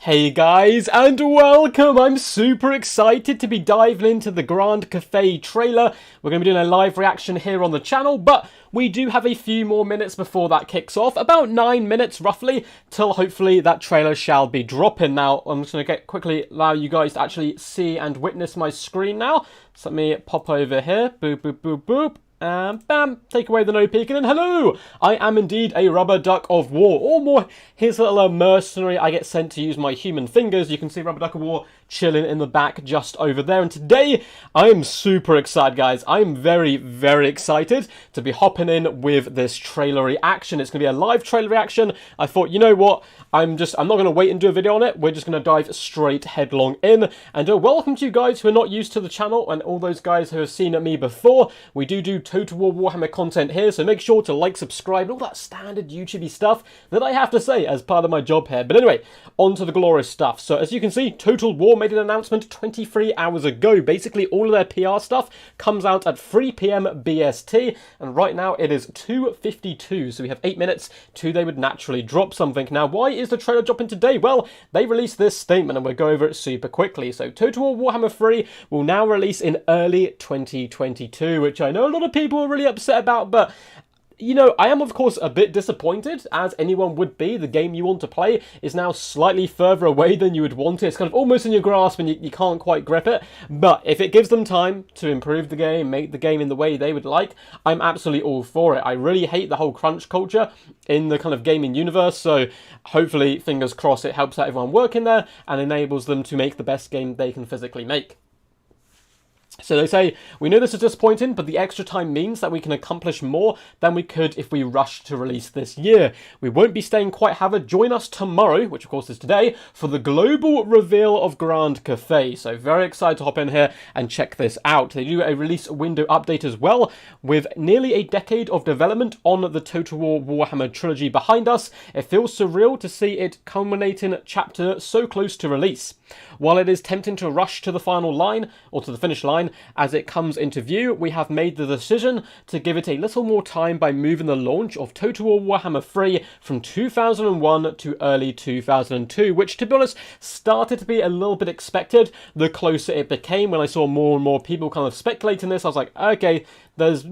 Hey guys, and welcome! I'm super excited to be diving into the Grand Cathay trailer. We're going to be doing a live reaction here on the channel, but we do have a few more minutes before that kicks off. About 9 minutes, roughly, till hopefully that trailer shall be dropping. Now, I'm just going to quickly allow you guys to actually see and witness my screen now. So let me pop over here. Boop, boop, boop, boop. And bam, take away the no peeking, and hello! I am indeed a rubber duck of war, or more, here's a little mercenary I get sent to use my human fingers. You can see rubber duck of war chilling in the back just over there, and today I am super excited, guys. I am very, very excited to be hopping in with this trailer reaction. It's going to be a live trailer reaction. I thought, you know what, I'm not going to wait and do a video on it. We're just going to dive straight headlong in, and welcome to you guys who are not used to the channel, and all those guys who have seen me before. We do Total War Warhammer content here, so make sure to like, subscribe, and all that standard YouTubey stuff that I have to say as part of my job here. But anyway, on to the glorious stuff. So as you can see, Total War made an announcement 23 hours ago. Basically, all of their PR stuff comes out at 3 PM BST, and right now it is 2:52, so we have 8 minutes till they would naturally drop something. Now, why is the trailer dropping today? Well, they released this statement, and we'll go over it super quickly. So Total War Warhammer 3 will now release in early 2022, which I know a lot of people are really upset about, but you know, I am of course a bit disappointed, as anyone would be. The game you want to play is now slightly further away than you would want it. It's kind of almost in your grasp and you can't quite grip it. But if it gives them time to improve the game, make the game in the way they would like, I'm absolutely all for it. I really hate the whole crunch culture in the kind of gaming universe, so hopefully, fingers crossed, it helps out everyone working there and enables them to make the best game they can physically make. So they say, we know this is disappointing, but the extra time means that we can accomplish more than we could if we rushed to release this year. We won't be staying quite, however. Join us tomorrow, which of course is today, for the global reveal of Grand Cathay. So very excited to hop in here and check this out. They do a release window update as well, with nearly a decade of development on the Total War Warhammer trilogy behind us. It feels surreal to see it culminating chapter so close to release. While it is tempting to rush to the final line, or to the finish line, as it comes into view, we have made the decision to give it a little more time by moving the launch of Total War Warhammer 3 from 2001 to early 2002, which, to be honest, started to be a little bit expected the closer it became. When I saw more and more people kind of speculating this, I was like, okay, there's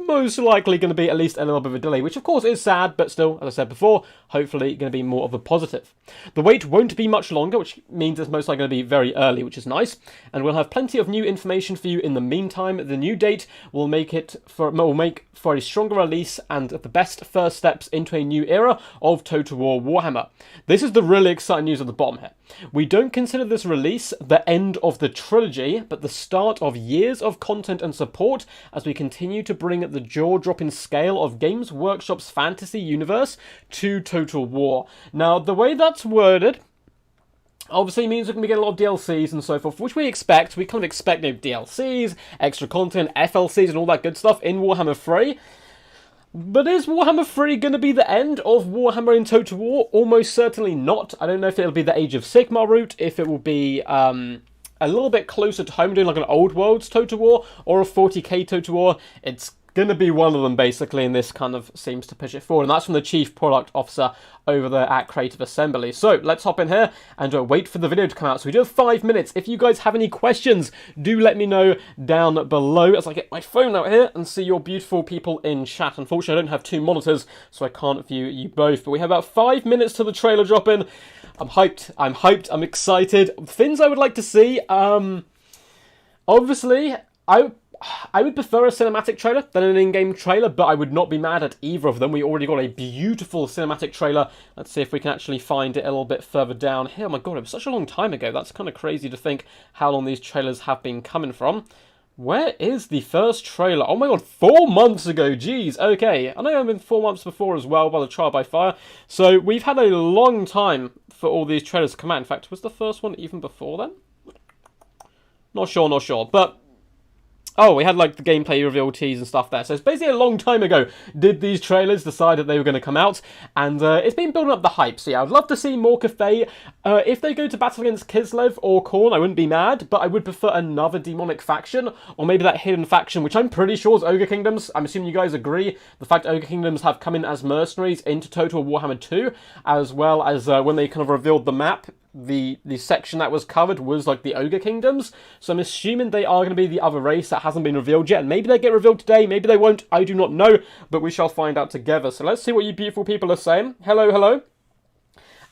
most likely going to be at least a little bit of a delay, which of course is sad, but still, as I said before, hopefully going to be more of a positive. The wait won't be much longer, which means it's most likely going to be very early, which is nice, and we'll have plenty of new information for you in the meantime. The new date will make for a stronger release and the best first steps into a new era of Total War Warhammer. This is the really exciting news at the bottom here. We don't consider this release the end of the trilogy, but the start of years of content and support as we continue to bring the jaw-dropping scale of Games Workshop's fantasy universe to Total War. Now, the way that's worded obviously means we're going to be getting a lot of DLCs and so forth, which we expect. We kind of expect DLCs, extra content, FLCs and all that good stuff in Warhammer 3. But is Warhammer 3 going to be the end of Warhammer in Total War? Almost certainly not. I don't know if it'll be the Age of Sigmar route, if it will be a little bit closer to home, doing like an Old Worlds Total War or a 40k Total War. It's going to be one of them, basically, and this kind of seems to push it forward. And that's from the Chief Product Officer over there at Creative Assembly. So let's hop in here and wait for the video to come out. So we do have 5 minutes. If you guys have any questions, do let me know down below as I get my phone out here and see your beautiful people in chat. Unfortunately, I don't have 2 monitors, so I can't view you both. But we have about 5 minutes to the trailer dropping. I'm hyped. I'm excited. Things I would like to see. Obviously, I would prefer a cinematic trailer than an in-game trailer, but I would not be mad at either of them. We already got a beautiful cinematic trailer. Let's see if we can actually find it a little bit further down here. Oh my god, it was such a long time ago. That's kind of crazy to think how long these trailers have been coming from. Where is the first trailer? Oh my god, 4 months ago. Jeez, okay. I know I've been 4 months before as well by the Trial by Fire. So we've had a long time for all these trailers to come out. In fact, was the first one even before then? Not sure. But Oh, we had like the gameplay reveal tease and stuff there. So it's basically a long time ago did these trailers decide that they were going to come out. And it's been building up the hype. So yeah, I'd love to see more Cathay. If they go to battle against Kislev or Khorne, I wouldn't be mad. But I would prefer another demonic faction. Or maybe that hidden faction, which I'm pretty sure is Ogre Kingdoms. I'm assuming you guys agree. The fact Ogre Kingdoms have come in as mercenaries into Total Warhammer 2. As well as when they kind of revealed the map. The section that was covered was like the Ogre Kingdoms, so I'm assuming they are going to be the other race that hasn't been revealed yet, and maybe they get revealed today, maybe they won't, I do not know, but we shall find out together. So let's see what you beautiful people are saying. Hello, hello.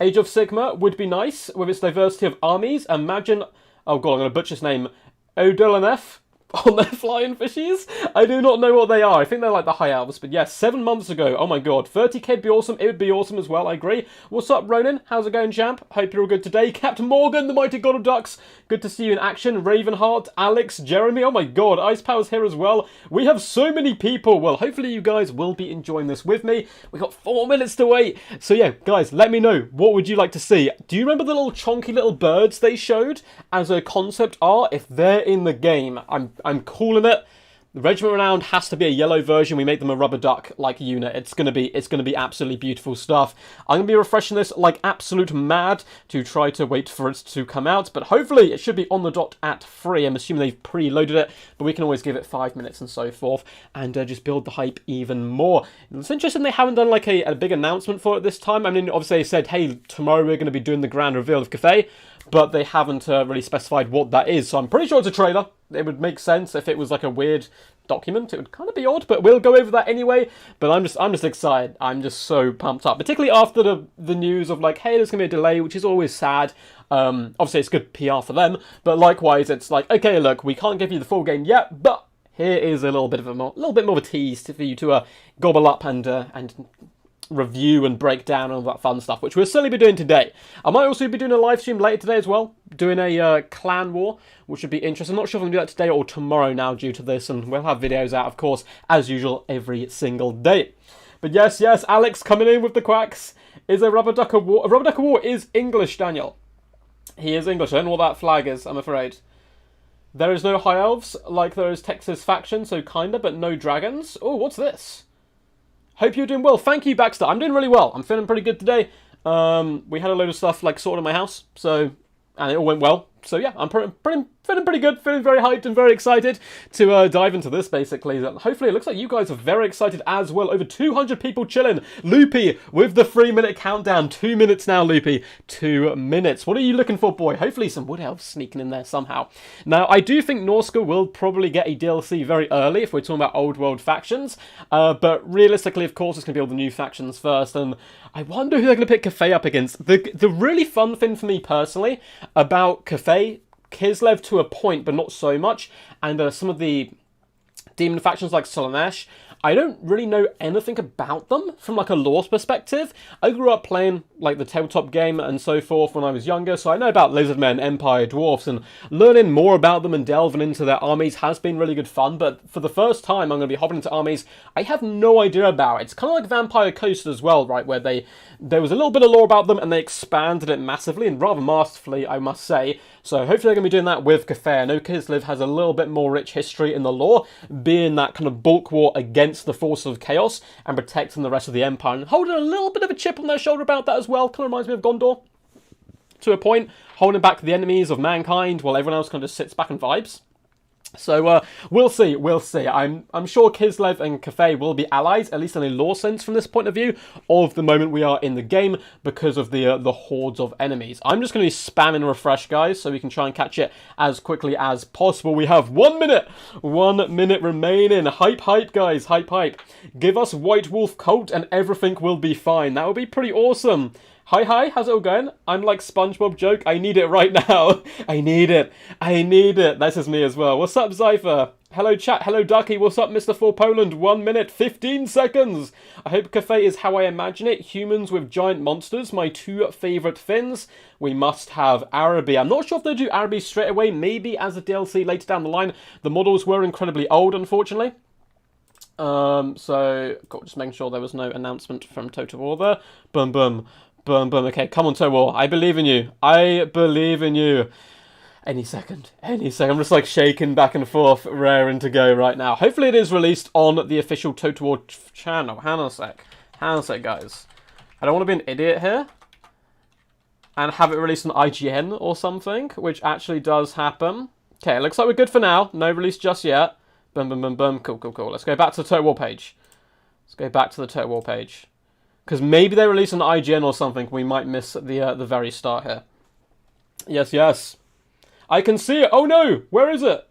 Age of Sigma would be nice with its diversity of armies. Imagine, oh god, I'm going to butcher his name, Odolanef on their flying fishies. I do not know what they are. I think they're like the High Elves. But yes, 7 months ago. Oh my god. 30k would be awesome. It would be awesome as well. I agree. What's up, Ronan? How's it going, champ? Hope you're all good today. Captain Morgan, the mighty god of ducks. Good to see you in action. Ravenheart, Alex, Jeremy. Oh my god. Ice Power's here as well. We have so many people. Well, hopefully you guys will be enjoying this with me. We've got 4 minutes to wait. So yeah, guys, let me know. What would you like to see? Do you remember the little chonky little birds they showed as a concept art? If they're in the game, I'm calling it. The Regiment Renowned has to be a yellow version. We make them a rubber duck like unit. It's gonna be absolutely beautiful stuff. I'm gonna be refreshing this like absolute mad to try to wait for it to come out, but hopefully it should be on the dot at 3. I'm assuming they've preloaded it, but we can always give it 5 minutes and so forth, and just build the hype even more. It's interesting they haven't done like a big announcement for it this time. I mean, obviously they said, hey, tomorrow we're going to be doing the grand reveal of Cathay, but they haven't really specified what that is, so I'm pretty sure it's a trailer. It would make sense if it was like a weird document. It would kind of be odd, but we'll go over that anyway. But I'm just excited. I'm just so pumped up, particularly after the news of like, hey, there's gonna be a delay, which is always sad. Obviously it's good PR for them, but likewise it's like, okay, look, we can't give you the full game yet, but here is a little bit more of a tease for you to gobble up and review and break down and all that fun stuff, which we'll certainly be doing today. I might also be doing a live stream later today as well, doing a clan war, which would be interesting. I'm not sure if I'm going to do that today or tomorrow now due to this, and we'll have videos out, of course, as usual, every single day. But yes, Alex coming in with the quacks. Is a Rubber Duck of War. A Rubber Duck of War is English, Daniel. He is English. I don't know what that flag is, I'm afraid. There is no High Elves, like there is Texas faction, so kinda, but no dragons. Oh, what's this? Hope you're doing well. Thank you, Baxter. I'm doing really well. I'm feeling pretty good today. We had a load of stuff like sorted in my house, and it all went well. So yeah, I'm feeling pretty good, feeling very hyped and very excited to dive into this, basically. Hopefully, it looks like you guys are very excited as well. Over 200 people chilling. Loopy with the 3-minute countdown. 2 minutes now, Loopy. 2 minutes. What are you looking for, boy? Hopefully some Wood Elves sneaking in there somehow. Now, I do think Norska will probably get a DLC very early if we're talking about old world factions. But realistically, of course, it's going to be all the new factions first. And I wonder who they're going to pick Cathay up against. The really fun thing for me personally about Cathay, Kislev to a point, but not so much, and some of the demon factions like Slaanesh, I don't really know anything about them from like a lore perspective. I grew up playing like the tabletop game and so forth when I was younger, so I know about Lizardmen, Empire, Dwarfs, and learning more about them and delving into their armies has been really good fun, but for the first time I'm going to be hopping into armies I have no idea about. It's kind of like Vampire Coast as well, right, where there was a little bit of lore about them and they expanded it massively, and rather masterfully, I must say. So hopefully they're going to be doing that with Cathay. I know Kislev has a little bit more rich history in the lore, being that kind of bulk war against the forces of chaos and protecting the rest of the Empire, and holding a little bit of a chip on their shoulder about that as well. Kind of reminds me of Gondor, to a point, holding back the enemies of mankind while everyone else kind of sits back and vibes. So we'll see. I'm sure Kislev and Cathay will be allies, at least in a lore sense from this point of view, of the moment we are in the game, because of the hordes of enemies. I'm just going to be spamming refresh, guys, so we can try and catch it as quickly as possible. We have 1 minute. 1 minute remaining. Hype, guys. Hype. Give us White Wolf Cult and everything will be fine. That would be pretty awesome. Hi, how's it all going? I'm like SpongeBob joke. I need it right now. I need it. This is me as well. What's up, Zypher? Hello, chat. Hello, Ducky. What's up, Mr. For Poland? 1 minute, 15 seconds. I hope Cathay is how I imagine it. Humans with giant monsters. My 2 favourite things. We must have Araby. I'm not sure if they'll do Araby straight away. Maybe as a DLC later down the line. The models were incredibly old, unfortunately. So, just making sure there was no announcement from Total War there. Boom. Okay, come on, Total War. I believe in you. Any second. Any second. I'm just like shaking back and forth, raring to go right now. Hopefully it is released on the official Total War channel. Hang on a sec. Hang on a sec, guys. I don't want to be an idiot here and have it released on IGN or something, which actually does happen. Okay, it looks like we're good for now. No release just yet. Boom, boom, boom, boom. Cool, cool, cool. Let's go back to the Total War page. Let's go back to the Total War page. Because maybe they release on IGN or something. We might miss the very start here. Yes, yes. I can see it. Oh no! Where is it?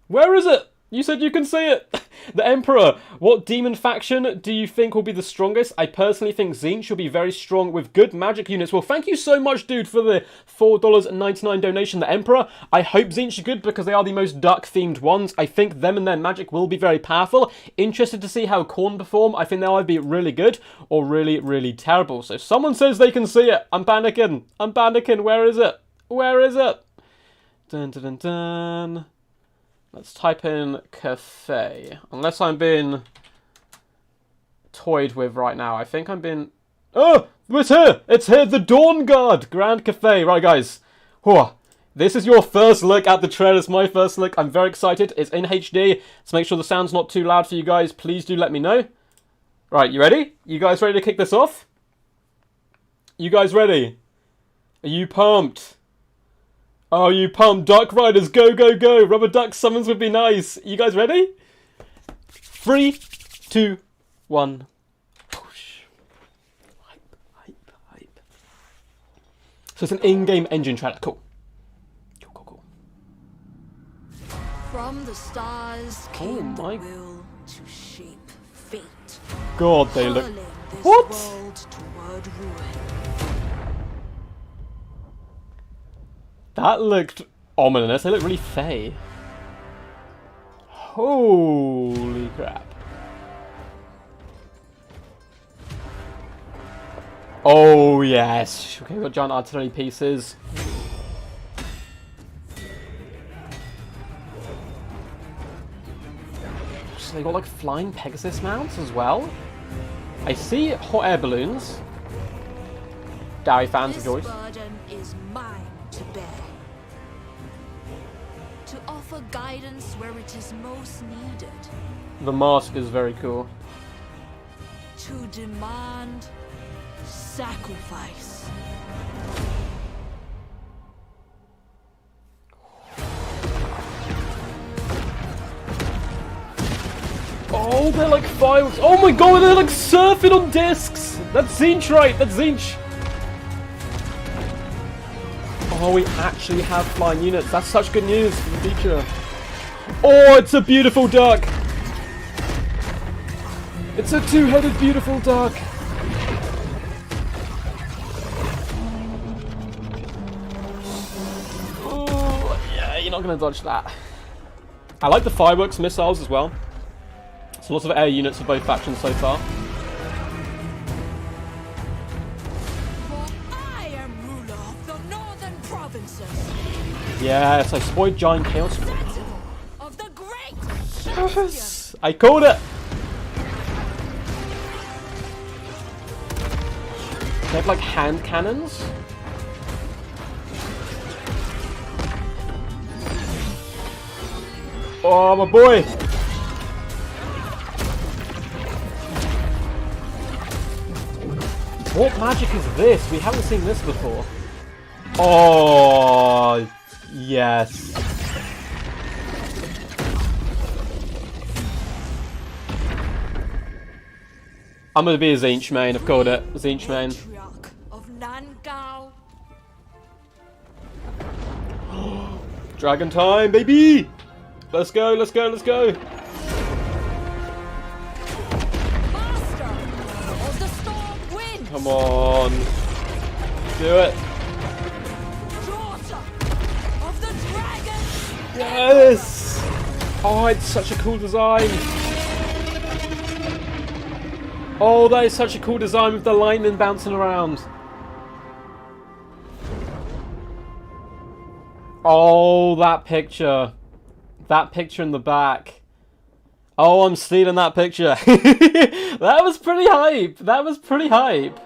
Where is it? You said you can see it. The Emperor. What demon faction do you think will be the strongest? I personally think Tzeentch will be very strong with good magic units. Well, thank you so much, dude, for the $4.99 donation. The Emperor. I hope Tzeentch are good because they are the most duck-themed ones. I think them and their magic will be very powerful. Interested to see how Khorne perform. I think they'll either be really good or really, really terrible. So someone says they can see it. I'm panicking. I'm panicking. Where is it? Where is it? Dun, dun, dun, dun. Let's type in Cathay. Unless I'm being toyed with right now. I think I'm being... Oh! It's here! It's here! The Dawn Guard! Grand Cathay. Right, guys. Whew. This is your first look at the trailer. It's my first look. I'm very excited. It's in HD. So make sure the sound's not too loud for you guys. Please do let me know. Right, you ready? You guys ready to kick this off? You guys ready? Are you pumped? Oh, you pumped. Duck Riders, go, go, go. Rubber duck summons would be nice. You guys ready? 3, 2, 1. Push. Hype, hype, hype. So it's an in-game engine trailer. Cool. Cool, cool, cool. From the stars came the will to shape fate. God, they look... This What? world toward ruin. That looked ominous. They look really fey. Holy crap. Oh, yes. Okay, we've got giant artillery pieces. So they got like flying Pegasus mounts as well. I see hot air balloons. Dairy fans of yours. This burden is mine to bear. To offer guidance where it is most needed. The mask is very cool. To demand sacrifice. Oh, they're like fireworks. Oh my god, they're like surfing on discs. That's Tzeentch, right? That's Tzeentch. Oh, we actually have flying units. That's such good news for the future. Oh, it's a beautiful duck. It's a two-headed beautiful duck. Oh, yeah, you're not going to dodge that. I like the fireworks missiles as well. So lots of air units for both factions so far. Yes, I spoiled giant chaos. Of the great Yes, I called it. They have like hand cannons. Oh, my boy. What magic is this? We haven't seen this before. Oh, yes. I'm gonna be a Tzeentch main, I've called it. Tzeentch main. Dragon time, baby! Let's go, let's go, let's go! Come on. Do it. Yes! Oh, it's such a cool design. Oh, that is such a cool design with the lightning bouncing around. Oh, that picture. That picture in the back. Oh, I'm stealing that picture. That was pretty hype. That was pretty hype.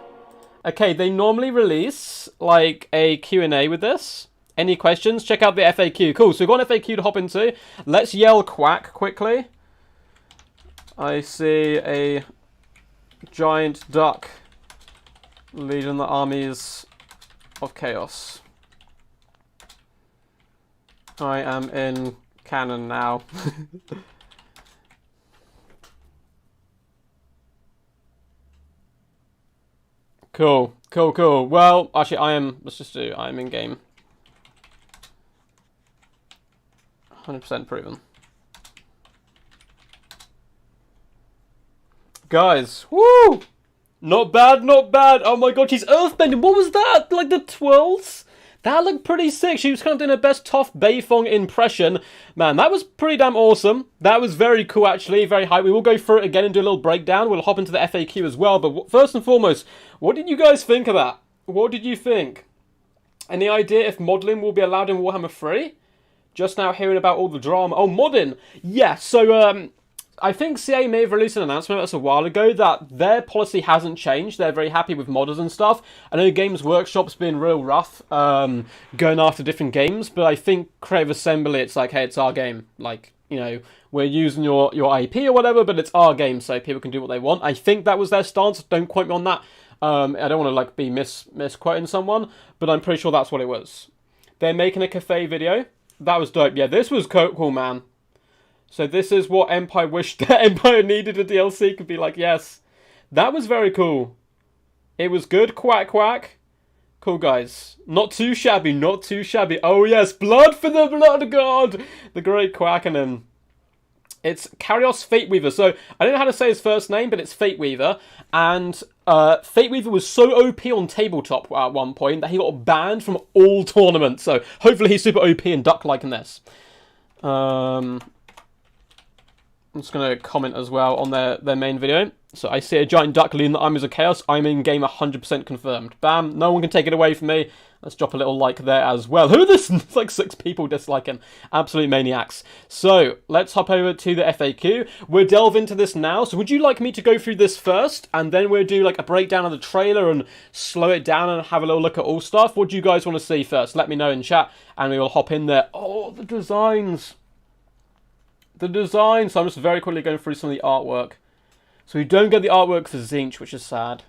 Okay, they normally release like a Q&A with this. Any questions? Check out the FAQ. Cool, so we've got an FAQ to hop into. Let's yell quack quickly. I see a giant duck leading the armies of chaos. I am in cannon now. Cool. Well, actually, let's just do, I am in game. 100% proven. Guys, woo! Not bad. Oh my god, she's earthbending. What was that? Like the twirls? That looked pretty sick. She was kind of doing her best Toph Beifong impression. Man, that was pretty damn awesome. That was very cool, actually. Very hype. We will go through it again and do a little breakdown. We'll hop into the FAQ as well. But first and foremost, what did you guys think of that? What did you think? Any idea if modelling will be allowed in Warhammer 3? Just now hearing about all the drama. Oh, modding! Yeah, so, I think CA may have released an announcement that's a while ago that their policy hasn't changed. They're very happy with modders and stuff. I know Games Workshop's been real rough going after different games, but I think Creative Assembly, it's like, hey, it's our game. Like, you know, we're using your IP or whatever, but it's our game, so people can do what they want. I think that was their stance. Don't quote me on that. I don't want to like be misquoting someone, but I'm pretty sure that's what it was. They're making a Cathay video. That was dope. Yeah, this was cool, man. So this is what Empire wished that Empire needed a DLC. Could be like, yes. That was very cool. It was good. Quack, quack. Cool, guys. Not too shabby. Oh, yes. Blood for the blood god. The great quack. And then it's Karios Fateweaver. So I don't know how to say his first name, but it's Fateweaver. And Fateweaver was so OP on tabletop at one point that he got banned from all tournaments. So hopefully he's super OP and duck-like in this. I'm just going to comment as well on their main video. So I see a giant duck leading the armies of chaos. I'm in game 100% confirmed. Bam. No one can take it away from me. Let's drop a little like there as well. Who are this? It's like 6 people disliking. Absolute maniacs. So let's hop over to the FAQ. We'll delve into this now. So would you like me to go through this first? And then we'll do like a breakdown of the trailer and slow it down and have a little look at all stuff? What do you guys want to see first? Let me know in chat and we will hop in there. Oh, the designs. So I'm just very quickly going through some of the artwork. So we don't get the artwork for Tzeentch, which is sad.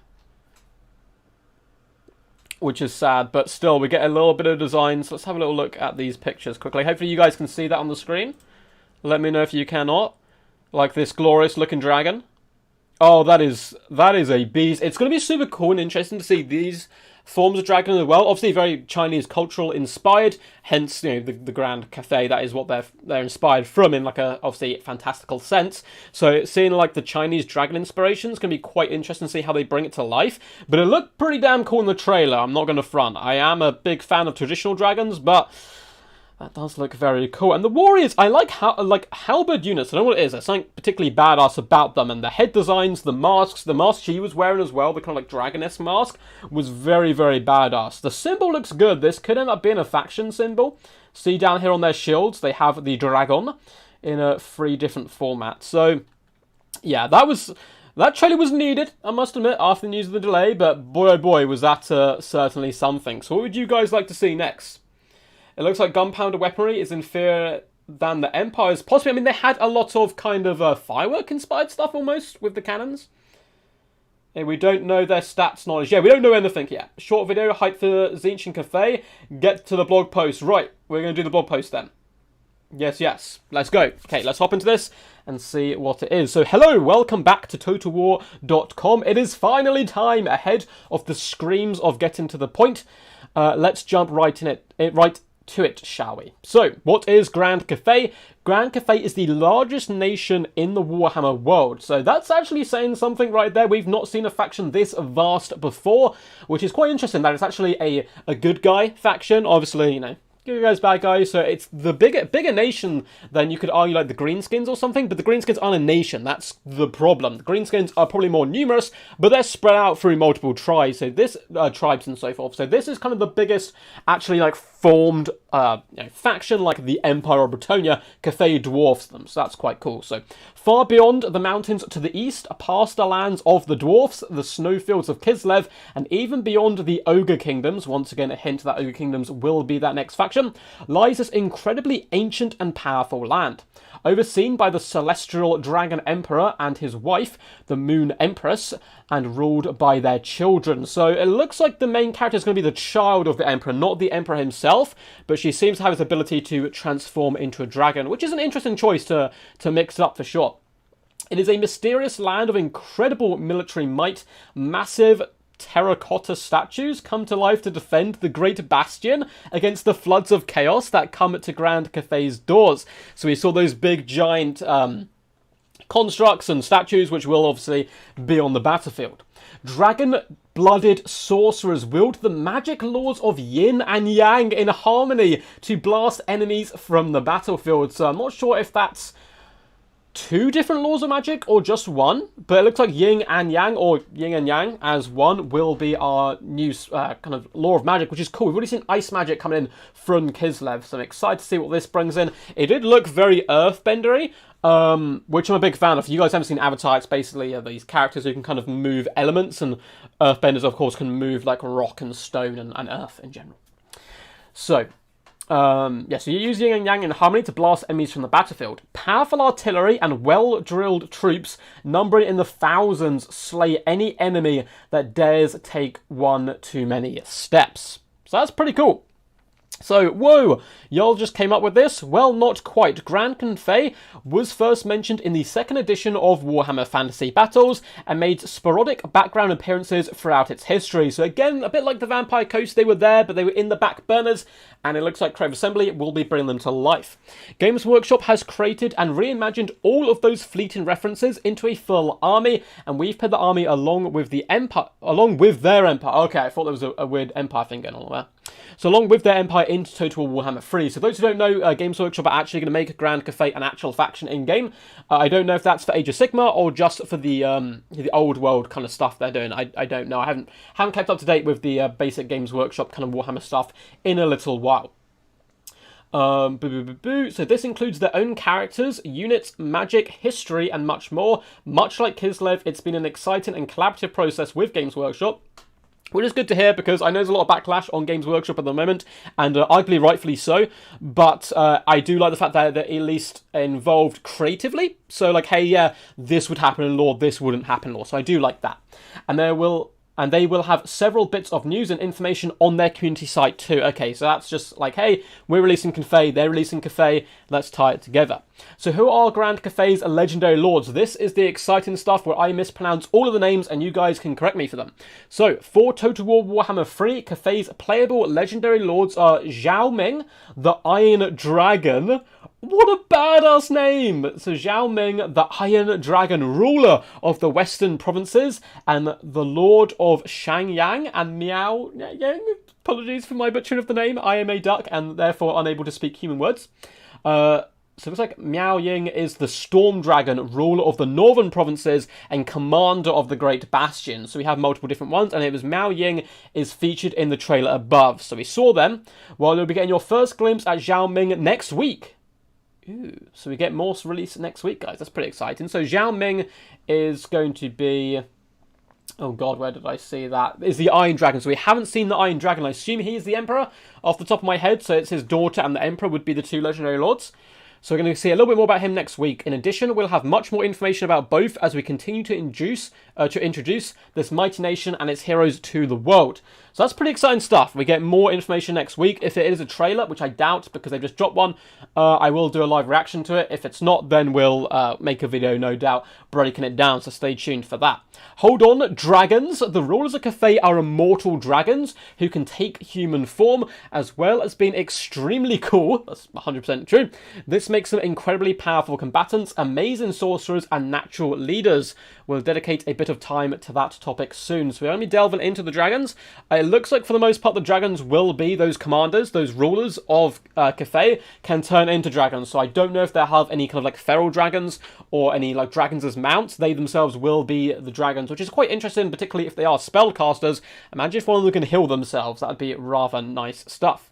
But still, we get a little bit of designs. Let's have a little look at these pictures quickly. Hopefully you guys can see that on the screen. Let me know if you cannot. Like this glorious looking dragon. Oh, that is a beast. It's going to be super cool and interesting to see these forms of dragon as well. Obviously very Chinese cultural inspired, hence, you know, the Grand Cathay, that is what they're inspired from in like a obviously fantastical sense. So seeing like the Chinese dragon inspiration is going to be quite interesting to see how they bring it to life. But it looked pretty damn cool in the trailer, I'm not going to front. I am a big fan of traditional dragons, but that does look very cool. And the warriors, I like how halberd units. I don't know what it is. There's something particularly badass about them. And the head designs, the mask she was wearing as well, the kind of like dragoness mask, was very, very badass. The symbol looks good. This could end up being a faction symbol. See down here on their shields, they have the dragon in 3 different formats. So yeah, that trailer was needed, I must admit, after the news of the delay. But boy, oh boy, was that certainly something. So what would you guys like to see next? It looks like gunpowder weaponry is inferior than the Empire's. Possibly, I mean, they had a lot of kind of firework-inspired stuff almost with the cannons. Yeah, we don't know their stats knowledge. Yeah, we don't know anything yet. Short video, hype for Tzeentch and Cathay. Get to the blog post. Right, we're going to do the blog post then. Yes. Let's go. Okay, let's hop into this and see what it is. So, hello, welcome back to TotalWar.com. It is finally time ahead of the screams of getting to the point. Let's jump right to it, shall we? So, what is Grand Cathay? Grand Cathay is the largest nation in the Warhammer world. So that's actually saying something right there. We've not seen a faction this vast before, which is quite interesting that it's actually a good guy faction. Obviously, you know, good guys, bad guys. So it's the bigger nation than you could argue like the Greenskins or something. But the Greenskins aren't a nation. That's the problem. The Greenskins are probably more numerous, but they're spread out through multiple tribes. So this tribes and so forth. So this is kind of the biggest actually like formed faction like the Empire of Bretonia. Cathay dwarfs them, so that's quite cool. So far beyond the mountains to the east, past the lands of the dwarfs, the snowfields of Kislev, and even beyond the Ogre Kingdoms. Once again, a hint that Ogre Kingdoms will be that next faction. faction, lies this incredibly ancient and powerful land. Overseen by the Celestial Dragon Emperor and his wife, the Moon Empress, and ruled by their children. So it looks like the main character is going to be the child of the Emperor, not the Emperor himself, but she seems to have his ability to transform into a dragon, which is an interesting choice to mix up for sure. It is a mysterious land of incredible military might. Massive terracotta statues come to life to defend the Great Bastion against the floods of chaos that come to Grand Cathay's doors. So we saw those big giant constructs and statues, which will obviously be on the battlefield. Dragon-blooded sorcerers wield the magic laws of yin and yang in harmony to blast enemies from the battlefield. So I'm not sure if that's two different laws of magic or just one, but it looks like yin and yang, or yin and yang as one, will be our new kind of law of magic, which is cool. We've already seen ice magic coming in from Kislev, so I'm excited to see what this brings in. It did look very earthbendery, which I'm a big fan of. If you guys haven't seen Avatar, it's basically these characters who can kind of move elements, and earthbenders, of course, can move like rock and stone and earth in general. So so you use yin and yang in harmony to blast enemies from the battlefield. Powerful artillery and well-drilled troops, numbering in the thousands, slay any enemy that dares take one too many steps. So that's pretty cool. So, whoa, y'all just came up with this? Well, not quite. Grand Cathay was first mentioned in the second edition of Warhammer Fantasy Battles and made sporadic background appearances throughout its history. So again, a bit like the Vampire Coast, they were there, but they were in the back burners, and it looks like Crave Assembly will be bringing them to life. Games Workshop has created and reimagined all of those fleeting references into a full army, and we've put the army along with their empire. Okay, I thought there was a weird empire thing going on there. So along with their empire into Total War Warhammer 3. So those who don't know, Games Workshop are actually going to make Grand Cathay an actual faction in-game. I don't know if that's for Age of Sigmar or just for the old world kind of stuff they're doing. I don't know. I haven't kept up to date with the basic Games Workshop kind of Warhammer stuff in a little while. So this includes their own characters, units, magic, history, and much more. Much like Kislev, it's been an exciting and collaborative process with Games Workshop, which is good to hear, because I know there's a lot of backlash on Games Workshop at the moment, and arguably rightfully so, but I do like the fact that they're at least involved creatively. So like, hey, yeah, this would happen in lore, this wouldn't happen in lore. So I do like that. And they will have several bits of news and information on their community site too. Okay, so that's just like, hey, we're releasing Cathay, they're releasing Cathay, let's tie it together. So who are Grand Cathay's legendary lords? This is the exciting stuff where I mispronounce all of the names and you guys can correct me for them. So, for Total War Warhammer 3, Cathay's playable legendary lords are Zhao Ming, the Iron Dragon. What a badass name! So Zhao Ming, the Iron Dragon, ruler of the Western provinces, and the Lord of Shangyang and Miao Yang. Apologies for my butchering of the name. I am a duck and therefore unable to speak human words. So it looks like Miao Ying is the Storm Dragon, ruler of the northern provinces and commander of the Great Bastion. So we have multiple different ones, and it was Miao Ying is featured in the trailer above. So we saw them. Well, you'll be getting your first glimpse at Zhao Ming next week. Ooh, so we get more release next week, guys. That's pretty exciting. So Zhao Ming is going to be... Oh god, where did I see that? Is the Iron Dragon. So we haven't seen the Iron Dragon. I assume he's the Emperor off the top of my head. So it's his daughter and the Emperor would be the two legendary lords. So we're going to see a little bit more about him next week. In addition, we'll have much more information about both as we continue to introduce this mighty nation and its heroes to the world. So that's pretty exciting stuff. We get more information next week. If it is a trailer, which I doubt because they've just dropped one, I will do a live reaction to it. If it's not, then we'll make a video, no doubt, breaking it down. So stay tuned for that. Hold on, dragons. The rulers of Cathay are immortal dragons who can take human form, as well as being extremely cool. That's 100% true. This makes them incredibly powerful combatants, amazing sorcerers, and natural leaders. We'll dedicate a bit of time to that topic soon. So we're only delving into the dragons. It looks like for the most part the dragons will be those commanders, those rulers of Cathay can turn into dragons. So I don't know if they'll have any kind of like feral dragons or any like dragons as mounts. They themselves will be the dragons, which is quite interesting, particularly if they are spellcasters. Imagine if one of them can heal themselves. That would be rather nice stuff.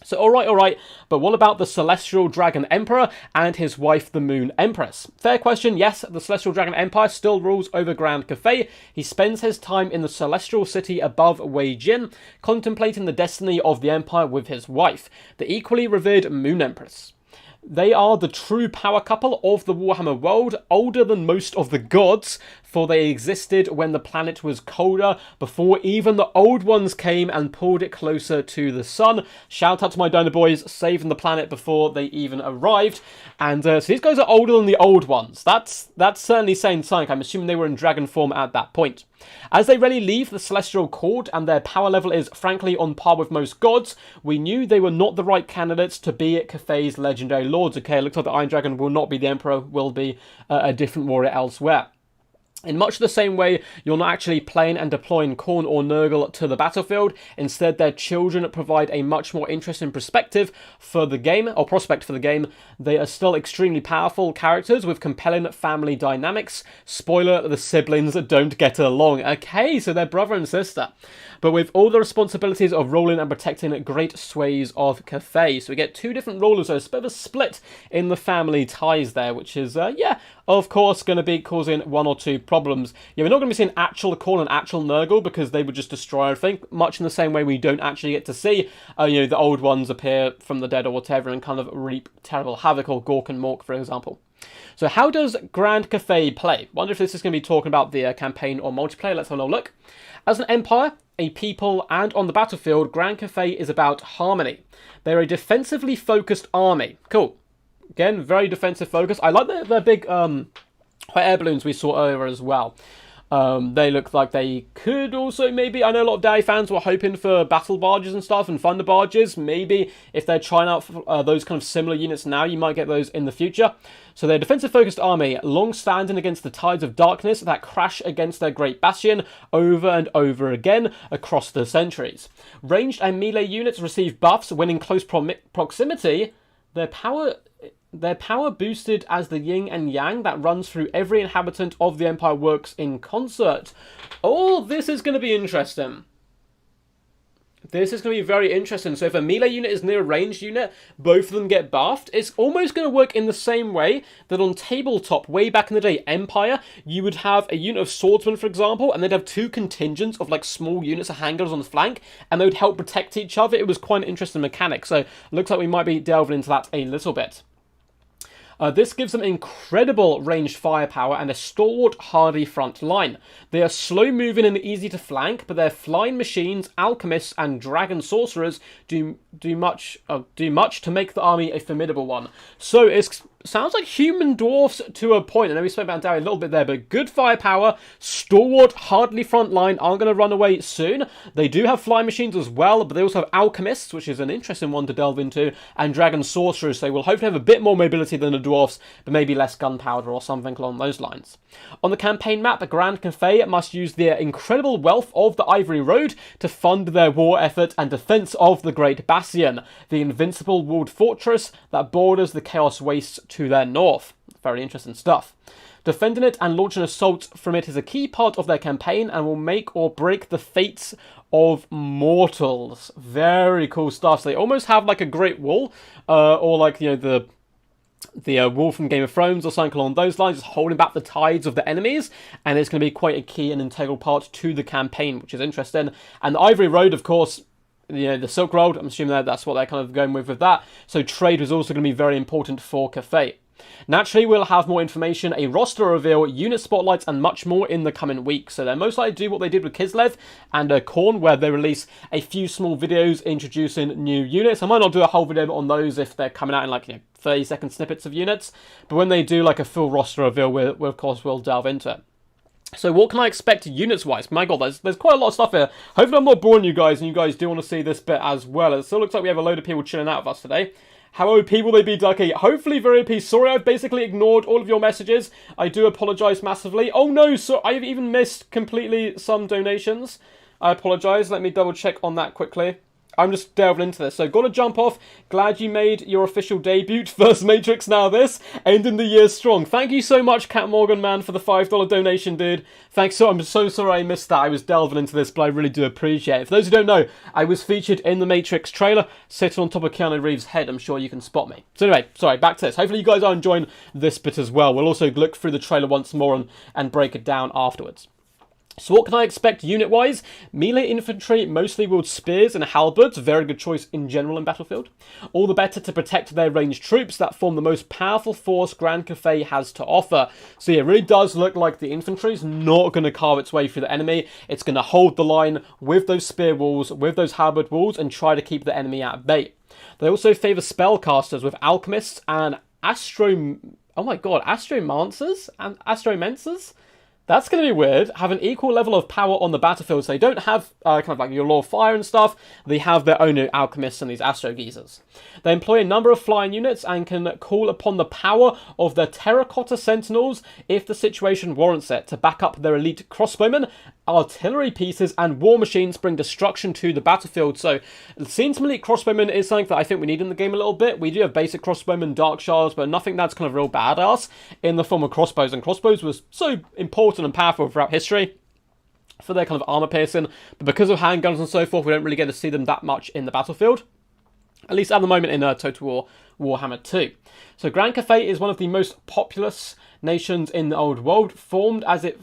So, alright, but what about the Celestial Dragon Emperor and his wife, the Moon Empress? Fair question, yes, the Celestial Dragon Empire still rules over Grand Cathay. He spends his time in the Celestial City above Wei Jin, contemplating the destiny of the Empire with his wife, the equally revered Moon Empress. They are the true power couple of the Warhammer world, older than most of the gods, for they existed when the planet was colder, before even the old ones came and pulled it closer to the sun. Shout out to my Dino Boys, saving the planet before they even arrived. And so these guys are older than the old ones. That's certainly saying something. I'm assuming they were in dragon form at that point. As they rarely leave the Celestial Court and their power level is frankly on par with most gods, we knew they were not the right candidates to be Cathay's legendary lords. Okay, it looks like the Iron Dragon will not be the Emperor, will be a different warrior elsewhere. In much the same way, you're not actually playing and deploying Khorne or Nurgle to the battlefield. Instead, their children provide a much more interesting perspective for the game, or prospect for the game. They are still extremely powerful characters with compelling family dynamics. Spoiler, the siblings don't get along. Okay, so they're brother and sister. But with all the responsibilities of ruling and protecting great swathes of Cathay. So we get two different rulers, so it's a bit of a split in the family ties there, which is, yeah, of course, going to be causing one or two problems. Yeah, we're not going to be seeing actual Khorne and actual Nurgle because they would just destroy everything, much in the same way we don't actually get to see, the old ones appear from the dead or whatever and kind of reap terrible havoc, or Gork and Mork, for example. So how does Grand Cathay play? Wonder if this is going to be talking about the campaign or multiplayer. Let's have a little look. As an empire, a people, and on the battlefield, Grand Cathay is about harmony. They're a defensively focused army. Cool. Again, very defensive focus. I like their big hot air balloons we saw earlier as well. They look like they could also maybe... I know a lot of Daddy fans were hoping for battle barges and stuff and thunder barges. Maybe if they're trying out those kind of similar units now, you might get those in the future. So they're a defensive-focused army, long-standing against the tides of darkness that crash against their great bastion over and over again across the centuries. Ranged and melee units receive buffs when in close proximity. Their power boosted as the yin and yang that runs through every inhabitant of the Empire works in concert. Oh, this is going to be interesting. This is going to be very interesting. So if a melee unit is near a ranged unit, both of them get buffed. It's almost going to work in the same way that on tabletop, way back in the day, Empire, you would have a unit of swordsmen, for example, and they'd have two contingents of like small units of handgunners on the flank, and they would help protect each other. It was quite an interesting mechanic. So it looks like we might be delving into that a little bit. This gives them incredible ranged firepower and a stalwart, hardy front line. They are slow-moving and easy to flank, but their flying machines, alchemists, and dragon sorcerers do much to make the army a formidable one. So it sounds like human dwarfs to a point. I know we spoke about Dowie a little bit there, but good firepower, stalwart, hardly front line, aren't going to run away soon. They do have flying machines as well, but they also have alchemists, which is an interesting one to delve into, and dragon sorcerers. So they will hopefully have a bit more mobility than the dwarfs, but maybe less gunpowder or something along those lines. On the campaign map, Grand Cathay must use their incredible wealth of the Ivory Road to fund their war effort and defense of the Great Bastion, the invincible walled fortress that borders the Chaos Wastes to their north. Very interesting stuff. Defending it and launching assaults from it is a key part of their campaign and will make or break the fates of mortals. Very cool stuff. So they almost have like a Great Wall, or like, the wall from Game of Thrones or something along those lines, just holding back the tides of the enemies, and it's going to be quite a key and integral part to the campaign, which is interesting. And the Ivory Road, of course, the Silk Road, I'm assuming that's what they're kind of going with that. So trade was also going to be very important for Cathay. Naturally, we'll have more information, a roster reveal, unit spotlights, and much more in the coming weeks. So they're most likely to do what they did with Kislev and Khorne, where they release a few small videos introducing new units. I might not do a whole video on those if they're coming out in like 30-second snippets of units, but when they do like a full roster reveal, we'll of course we'll delve into it. So what can I expect units-wise? My god, there's quite a lot of stuff here. Hopefully I'm not boring you guys, and you guys do want to see this bit as well. It still looks like we have a load of people chilling out with us today. How OP will they be, Ducky? Hopefully very OP. Sorry, I've basically ignored all of your messages. I do apologise massively. Oh no, so I've even missed completely some donations. I apologise. Let me double check on that quickly. I'm just delving into this. So, gotta jump off. Glad you made your official debut. First Matrix, now this. Ending the year strong. Thank you so much, Cat Morgan, man, for the $5 donation, dude. Thanks so. I'm so sorry I missed that. I was delving into this, but I really do appreciate it. For those who don't know, I was featured in the Matrix trailer, sitting on top of Keanu Reeves' head. I'm sure you can spot me. So anyway, sorry, back to this. Hopefully you guys are enjoying this bit as well. We'll also look through the trailer once more and break it down afterwards. So what can I expect unit-wise? Melee infantry mostly wield spears and halberds, very good choice in general in Battlefield. All the better to protect their ranged troops that form the most powerful force Grand Cathay has to offer. So yeah, it really does look like the infantry is not going to carve its way through the enemy. It's going to hold the line with those spear walls, with those halberd walls, and try to keep the enemy at bay. They also favour spellcasters with alchemists and astromancers and astromancers. That's going to be weird. Have an equal level of power on the battlefield. So they don't have kind of like your Law of Fire and stuff. They have their own alchemists and these astro geezers. They employ a number of flying units and can call upon the power of their terracotta sentinels if the situation warrants it to back up their elite crossbowmen. Artillery pieces and war machines bring destruction to the battlefield. So seeing some elite crossbowmen is something that I think we need in the game a little bit. We do have basic crossbowmen, dark shards, but nothing that's kind of real badass in the form of crossbows. And crossbows was so important and powerful throughout history for their kind of armor piercing. But because of handguns and so forth, we don't really get to see them that much in the battlefield. At least at the moment in Total War Warhammer 2. So Grand Cathay is one of the most populous nations in the old world, formed as it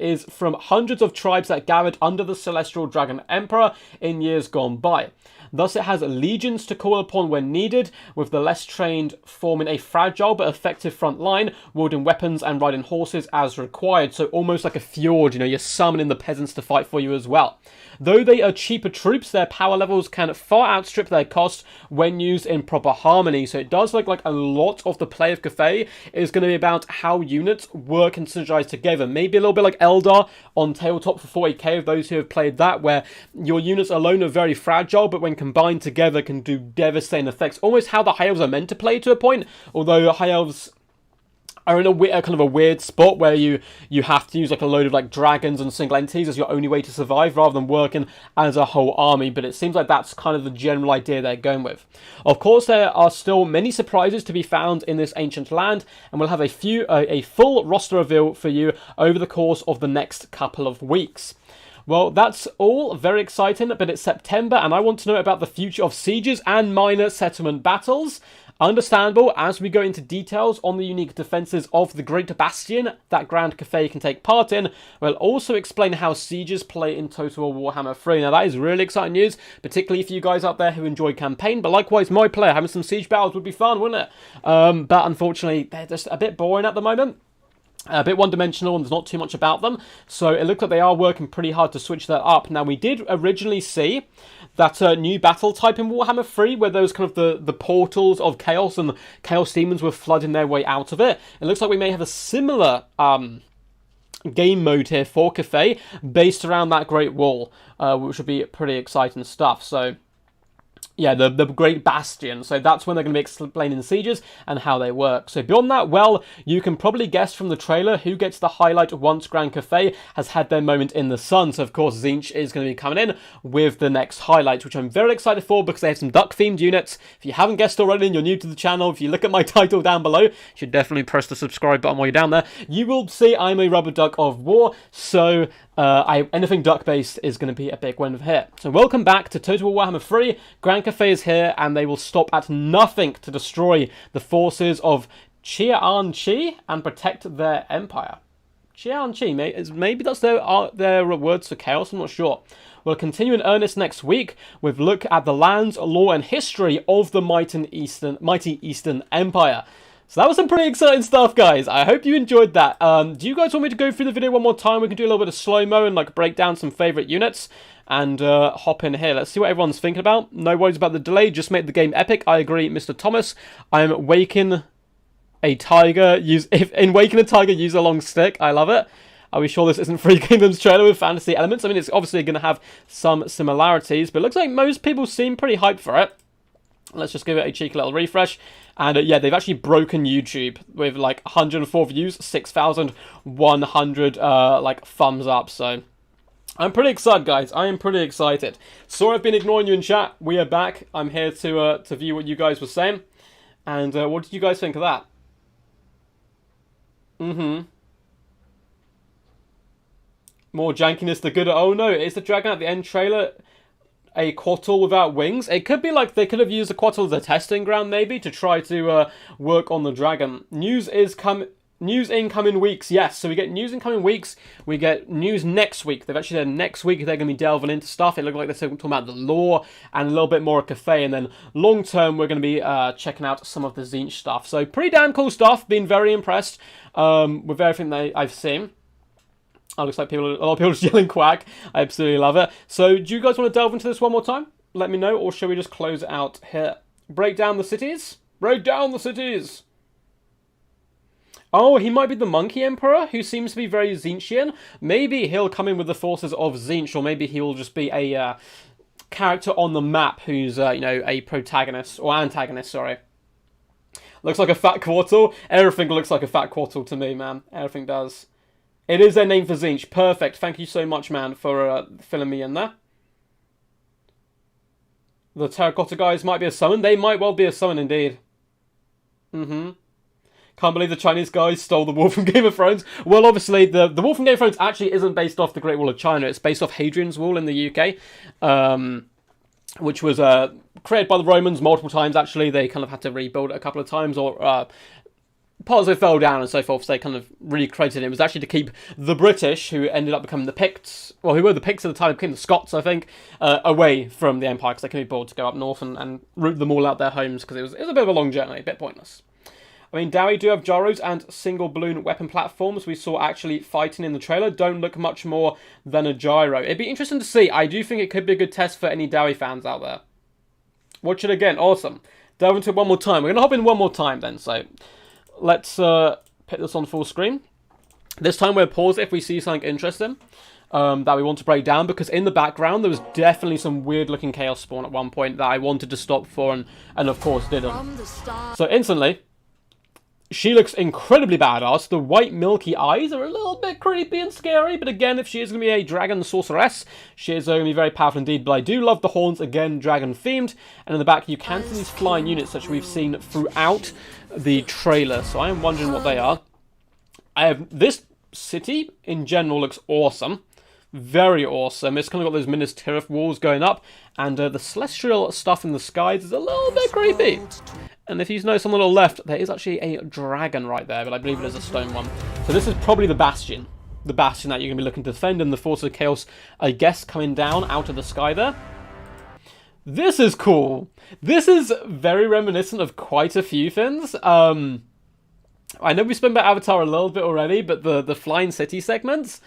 is from hundreds of tribes that gathered under the Celestial Dragon Emperor in years gone by. Thus it has legions to call upon when needed, with the less trained forming a fragile but effective front line, wielding weapons and riding horses as required. So almost like a fjord, you know, you're summoning the peasants to fight for you as well. Though they are cheaper troops, their power levels can far outstrip their cost when used in proper harmony. So it does look like a lot of the play of Cathay is going to be about how units work and synergize together. Maybe a little bit like Eldar on Tabletop for 40k, of those who have played that, where your units alone are very fragile, but when combined together can do devastating effects. Almost how the High Elves are meant to play to a point, although High Elves are in a kind of a weird spot where you have to use like a load of like dragons and single entities as your only way to survive rather than working as a whole army. But it seems like that's kind of the general idea they're going with. Of course, there are still many surprises to be found in this ancient land, and we'll have a full roster reveal for you over the course of the next couple of weeks. Well, that's all very exciting, but it's September and I want to know about the future of sieges and minor settlement battles. Understandable as we go into details on the unique defences of the Great Bastion that Grand Cathay can take part in. We'll also explain how sieges play in Total War Warhammer 3. Now that is really exciting news, particularly for you guys out there who enjoy campaign, but likewise my player, having some siege battles would be fun, wouldn't it? But unfortunately, they're just a bit boring at the moment. A bit one-dimensional and there's not too much about them. So it looks like they are working pretty hard to switch that up. Now we did originally see that new battle type in Warhammer 3 where there was kind of the portals of chaos and chaos demons were flooding their way out of it. It looks like we may have a similar game mode here for Cathay based around that Great Wall, which would be pretty exciting stuff. So yeah, the Great Bastion. So that's when they're going to be explaining sieges and how they work. So beyond that, well, you can probably guess from the trailer who gets the highlight once Grand Cathay has had their moment in the sun. So of course, Tzeentch is going to be coming in with the next highlight, which I'm very excited for because they have some duck-themed units. If you haven't guessed already and you're new to the channel, if you look at my title down below, you should definitely press the subscribe button while you're down there. You will see I'm a rubber duck of war. So anything duck-based is going to be a big win here. So welcome back to Total War Warhammer 3. Grand Cathay is here, and they will stop at nothing to destroy the forces of Qian-Chi and protect their empire. Qian-Chi, maybe that's their words for chaos, I'm not sure. We'll continue in earnest next week with a look at the lands, law, and history of the mighty Eastern Empire. So that was some pretty exciting stuff, guys. I hope you enjoyed that. Do you guys want me to go through the video one more time? We can do a little bit of slow-mo and like break down some favourite units and hop in here. Let's see what everyone's thinking about. No worries about the delay. Just make the game epic. I agree, Mr. Thomas. I'm waking a tiger. In waking a tiger, use a long stick. I love it. Are we sure this isn't Free Kingdom's trailer with fantasy elements? I mean, it's obviously going to have some similarities, but it looks like most people seem pretty hyped for it. Let's just give it a cheeky little refresh. And yeah, they've actually broken YouTube with like 104 views, 6,100 like thumbs up. So I'm pretty excited, guys. I am pretty excited. Sorry I've been ignoring you in chat. We are back. I'm here to view what you guys were saying. And what did you guys think of that? More jankiness the good. Oh no, is the dragon at the end trailer a quattle without wings? It could be like they could have used the quattle as a testing ground maybe to try to work on the dragon. News in coming weeks. Yes, so we get news in coming weeks. We get news next week. They've actually said next week they're going to be delving into stuff. It looked like they're talking about the lore and a little bit more of Cathay. And then long term, we're going to be checking out some of the Tzeentch stuff. So pretty damn cool stuff. Been very impressed with everything I've seen. Oh, looks like a lot of people just yelling quack. I absolutely love it. So do you guys want to delve into this one more time? Let me know, or shall we just close it out here? Break down the cities? Break down the cities! Oh, he might be the Monkey Emperor, who seems to be very Tzeentchian. Maybe he'll come in with the forces of Tzeentch, or maybe he will just be a character on the map who's, you know, a protagonist, or antagonist, sorry. Looks like a fat quartal. Everything looks like a fat quartal to me, man. Everything does. It is their name for Tzeentch. Perfect. Thank you so much, man, for filling me in there. The terracotta guys might be a summon. They might well be a summon indeed. Can't believe the Chinese guys stole the wall from Game of Thrones. Well, obviously, the wall from Game of Thrones actually isn't based off the Great Wall of China. It's based off Hadrian's Wall in the UK, which was created by the Romans multiple times, actually. They kind of had to rebuild it a couple of times, or parts of it fell down and so forth, so they kind of recreated it. It was actually to keep the British, who ended up becoming the Picts, well, who were the Picts at the time, became the Scots, I think, away from the Empire, because they couldn't be bored to go up north and root them all out their homes, because it was a bit of a long journey, a bit pointless. I mean, Dowie do have gyros and single balloon weapon platforms we saw actually fighting in the trailer. Don't look much more than a gyro. It'd be interesting to see. I do think it could be a good test for any Dowie fans out there. Watch it again. Awesome. Delve into it one more time. We're going to hop in one more time then. So let's put this on full screen. This time we'll pause it if we see something interesting that we want to break down, because in the background there was definitely some weird looking chaos spawn at one point that I wanted to stop for and of course didn't. So instantly, she looks incredibly badass. The white milky eyes are a little bit creepy and scary, but again, if she is going to be a dragon sorceress, she is going to be very powerful indeed. But I do love the horns, again, dragon themed. And in the back, you can see these flying units which we've seen throughout the trailer. So I am wondering what they are. This city in general looks awesome. Very awesome. It's kind of got those Minas Tirith walls going up, and the celestial stuff in the skies is a little bit creepy. And if you notice on the little left, there is actually a dragon right there, but I believe it is a stone one. So this is probably the Bastion. The Bastion that you're going to be looking to defend, and the Force of Chaos, I guess, coming down out of the sky there. This is cool. This is very reminiscent of quite a few things. I know we spoke about Avatar a little bit already, but the Flying City segments,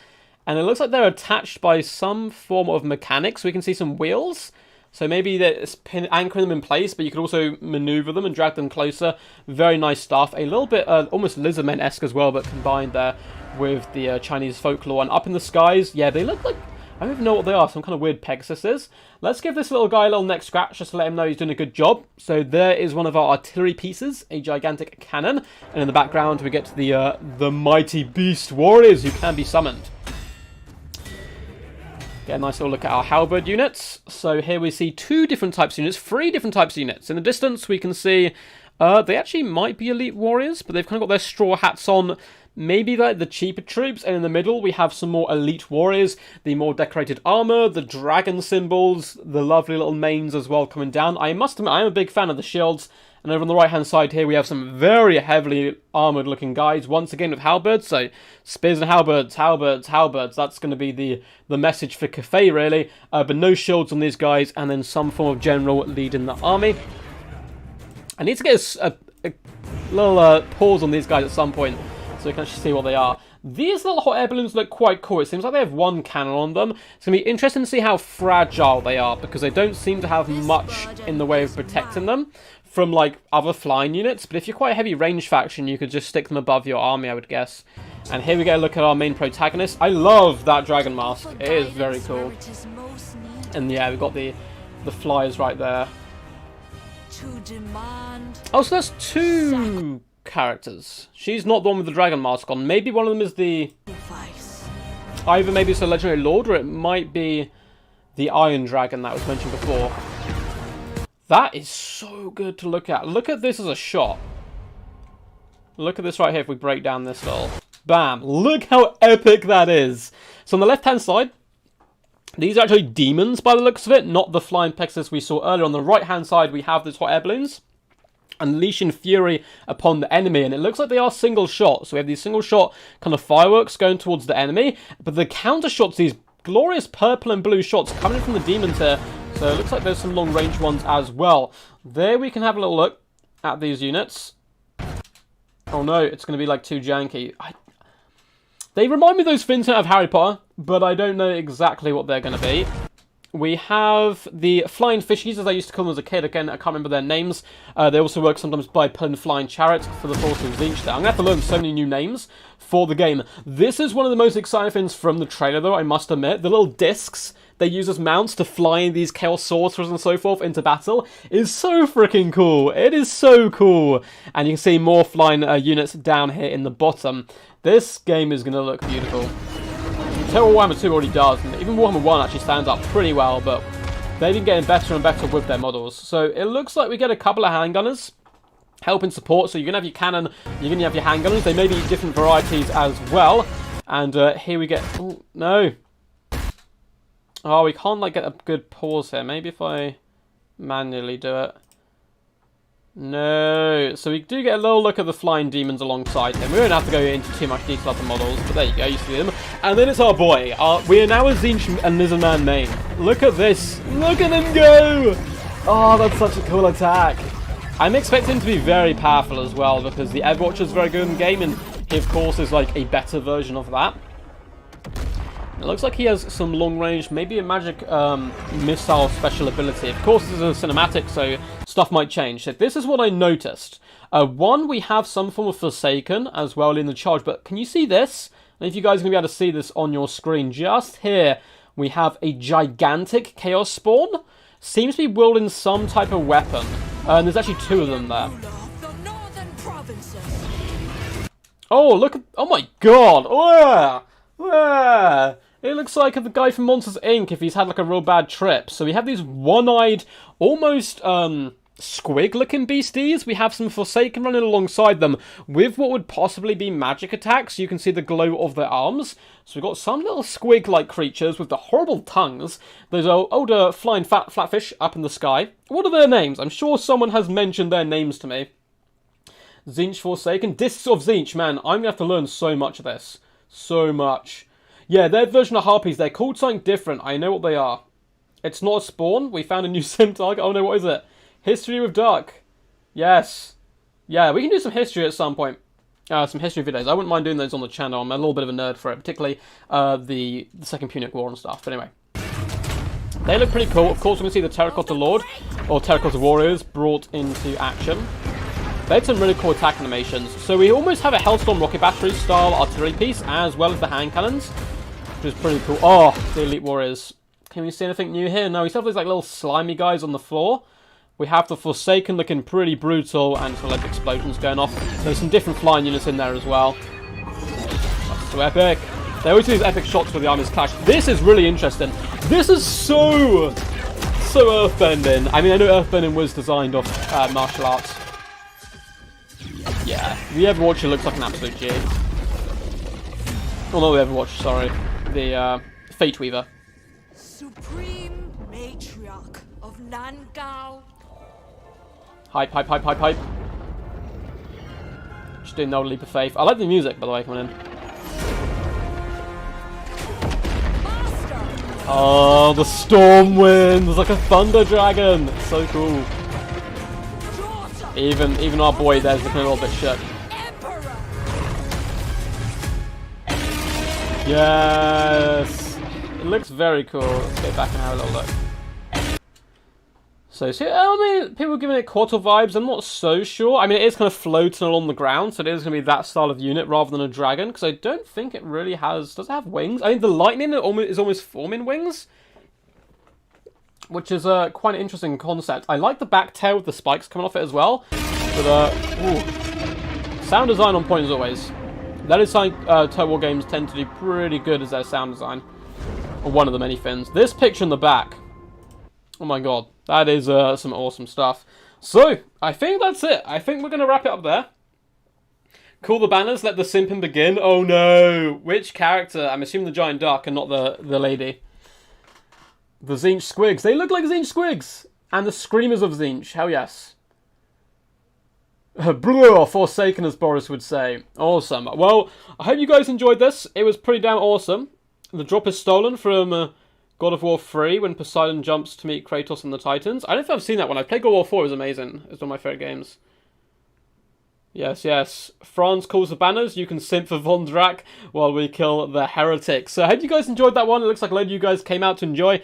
and it looks like they're attached by some form of mechanics. We can see some wheels. So maybe that's anchoring them in place, but you could also maneuver them and drag them closer. Very nice stuff. A little bit almost Lizardmen-esque as well, but combined there with the Chinese folklore. And up in the skies, yeah, they look like, I don't even know what they are, some kind of weird Pegasus. Let's give this little guy a little neck scratch just to let him know he's doing a good job. So there is one of our artillery pieces, a gigantic cannon. And in the background, we get to the mighty beast warriors who can be summoned. Get a nice little look at our halberd units. So here we see two different types of units, three different types of units. In the distance, we can see they actually might be elite warriors, but they've kind of got their straw hats on. Maybe like the cheaper troops. And in the middle, we have some more elite warriors. The more decorated armor, the dragon symbols, the lovely little manes as well coming down. I must admit, I'm a big fan of the shields. And over on the right-hand side here, we have some very heavily armoured-looking guys, once again with halberds. So, spears and halberds, halberds, halberds. That's going to be the message for Cathay, really. But no shields on these guys, and then some form of general leading the army. I need to get a little pause on these guys at some point, so we can actually see what they are. These little hot air balloons look quite cool. It seems like they have one cannon on them. It's going to be interesting to see how fragile they are, because they don't seem to have much in the way of protecting them from like other flying units, but if you're quite a heavy range faction, you could just stick them above your army, I would guess. And here we go, look at our main protagonist. I love that dragon mask. It is very cool. And yeah, we've got the flyers right there. Oh, so that's two characters. She's not the one with the dragon mask on. Maybe one of them is the... Either maybe it's a Legendary Lord, or it might be the Iron Dragon that was mentioned before. That is so good to look at. Look at this as a shot. Look at this right here if we break down this little... Bam! Look how epic that is! So on the left-hand side, these are actually demons by the looks of it, not the flying Pegasus we saw earlier. On the right-hand side, we have these hot air balloons, unleashing fury upon the enemy, and it looks like they are single shot. So we have these single shot kind of fireworks going towards the enemy, but the counter shots, these glorious purple and blue shots coming in from the demons here. So it looks like there's some long range ones as well. There we can have a little look at these units. Oh no, it's going to be like too janky. They remind me of those things out of Harry Potter, but I don't know exactly what they're going to be. We have the flying fishies, as I used to call them as a kid. Again, I can't remember their names. They also work sometimes by pulling flying chariots for the force of Tzeentch there. I'm going to have to learn so many new names for the game. This is one of the most exciting things from the trailer, though, I must admit. The little discs they use as mounts to fly these Chaos Sorcerers and so forth into battle is so freaking cool. It is so cool. And you can see more flying units down here in the bottom. This game is going to look beautiful. Warhammer 2 already does, and even Warhammer 1 actually stands up pretty well, but they've been getting better and better with their models. So it looks like we get a couple of handgunners helping support. So you're going to have your cannon, you're going to have your handgunners. They may be different varieties as well. And here we get... Oh, no. Oh, we can't like get a good pause here. Maybe if I manually do it. No. So we do get a little look at the flying demons alongside him. We don't have to go into too much detail of the models, but there you go, you see them. And then it's our boy. We are now a Tzeentch and Lizardman main. Look at this. Look at him go! Oh, that's such a cool attack. I'm expecting him to be very powerful as well, because the Everwatch is very good in the game, and he, of course, is like a better version of that. It looks like he has some long range, maybe a magic missile special ability. Of course, this is a cinematic, so stuff might change. So this is what I noticed. One, we have some form of Forsaken as well in the charge, but can you see this? And if you guys are going to be able to see this on your screen, just here, we have a gigantic Chaos Spawn. Seems to be wielding some type of weapon. And there's actually two of them there. Oh, look at... Oh my god! It looks like the guy from Monsters, Inc. if he's had like a real bad trip. So we have these one-eyed, almost squig-looking beasties. We have some Forsaken running alongside them with what would possibly be magic attacks. You can see the glow of their arms. So we've got some little squig-like creatures with the horrible tongues. There's an older flying flatfish up in the sky. What are their names? I'm sure someone has mentioned their names to me. Tzeentch Forsaken. Discs of Tzeentch. Man, I'm going to have to learn so much of this. So much. Yeah, their version of Harpies, they're called something different. I know what they are. It's not a spawn. We found a new sim target. Oh no, what is it? History with Duck. Yes. Yeah, we can do some history at some point. Some history videos. I wouldn't mind doing those on the channel. I'm a little bit of a nerd for it, particularly the Second Punic War and stuff. But anyway. They look pretty cool. Of course, we can see the Terracotta Lord, or Terracotta Warriors, brought into action. They had some really cool attack animations. So we almost have a Hellstorm rocket battery style artillery piece, as well as the hand cannons, which is pretty cool. Oh, the Elite Warriors. Can we see anything new here? No, we still have these like little slimy guys on the floor. We have the Forsaken looking pretty brutal, and some like explosions going off. There's some different flying units in there as well. That's so epic. They always do these epic shots where the armies clash. This is really interesting. This is so earthbending. I mean, I know earthbending was designed off martial arts. Yeah, the Everwatcher looks like an absolute G. Oh, not the Everwatch, sorry. The Fate Weaver. Supreme Matriarch of Nangao. Hype, hype, hype, hype, hype. Just doing no leap of faith. I like the music, by the way, coming in. Master. Oh, the storm wind! There's like a thunder dragon! It's so cool. Even our boy there's looking a little bit shook. Yes! It looks very cool. Let's go back and have a little look. So, I mean, people are giving it Quarter vibes. I'm not so sure. I mean, it is kind of floating along the ground, so it is going to be that style of unit rather than a dragon, because I don't think it really has... Does it have wings? I mean, the lightning is almost forming wings, which is quite an interesting concept. I like the back tail with the spikes coming off it as well. But, ooh. Sound design on point as always. That is something Total War games tend to do pretty good as their sound design. Or one of the many things. This picture in the back. Oh my god. That is some awesome stuff. So, I think that's it. I think we're going to wrap it up there. Call the banners, let the simping begin. Oh no! Which character? I'm assuming the giant duck and not the lady. The Tzeentch squigs. They look like Tzeentch squigs! And the screamers of Tzeentch. Hell yes. Blur, Forsaken, as Boris would say. Awesome. Well, I hope you guys enjoyed this. It was pretty damn awesome. The drop is stolen from God of War 3 when Poseidon jumps to meet Kratos and the Titans. I don't think I've seen that one. I played God of War 4. It was amazing. It's one of my favourite games. Yes, yes. Franz calls the banners. You can simp for Von Drack while we kill the heretics. So I hope you guys enjoyed that one. It looks like a load of you guys came out to enjoy.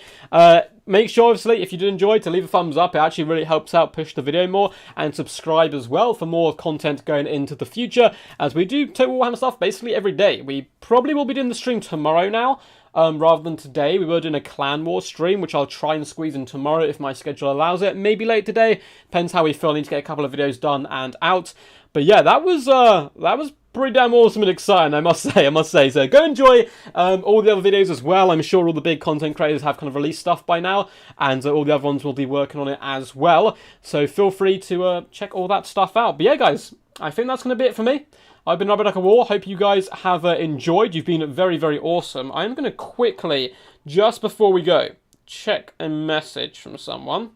Make sure, obviously, if you did enjoy, to leave a thumbs up. It actually really helps out push the video more. And subscribe as well for more content going into the future. As we do Total Warhammer stuff basically every day. We probably will be doing the stream tomorrow now. Rather than today. We were doing a Clan War stream, which I'll try and squeeze in tomorrow if my schedule allows it. Maybe late today. Depends how we feel. I need to get a couple of videos done and out. But yeah, that was pretty damn awesome and exciting, I must say. So go enjoy all the other videos as well. I'm sure all the big content creators have kind of released stuff by now, and all the other ones will be working on it as well. So feel free to check all that stuff out. But yeah, guys, I think that's going to be it for me. I've been Robert War. Hope you guys have enjoyed. You've been very, very awesome. I'm going to quickly, just before we go, check a message from someone,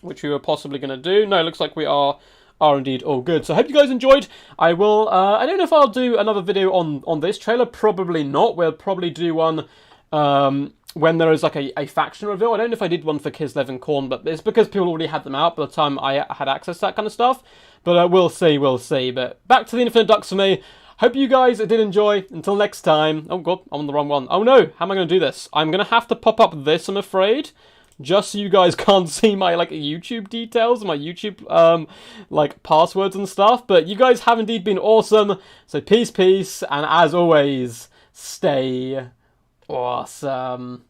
which we were possibly going to do. No, it looks like we are indeed all good. So I hope you guys enjoyed. I will, I don't know if I'll do another video on this trailer. Probably not. We'll probably do one when there is like a faction reveal. I don't know if I did one for Kislev and Khorne, but it's because people already had them out by the time I had access to that kind of stuff. But we'll see. But back to the Infinite Ducks for me. Hope you guys did enjoy. Until next time. Oh god, I'm on the wrong one. Oh no, how am I going to do this? I'm going to have to pop up this, I'm afraid. Just so you guys can't see my like YouTube details, my YouTube like passwords and stuff. But you guys have indeed been awesome. So peace, and as always, stay awesome.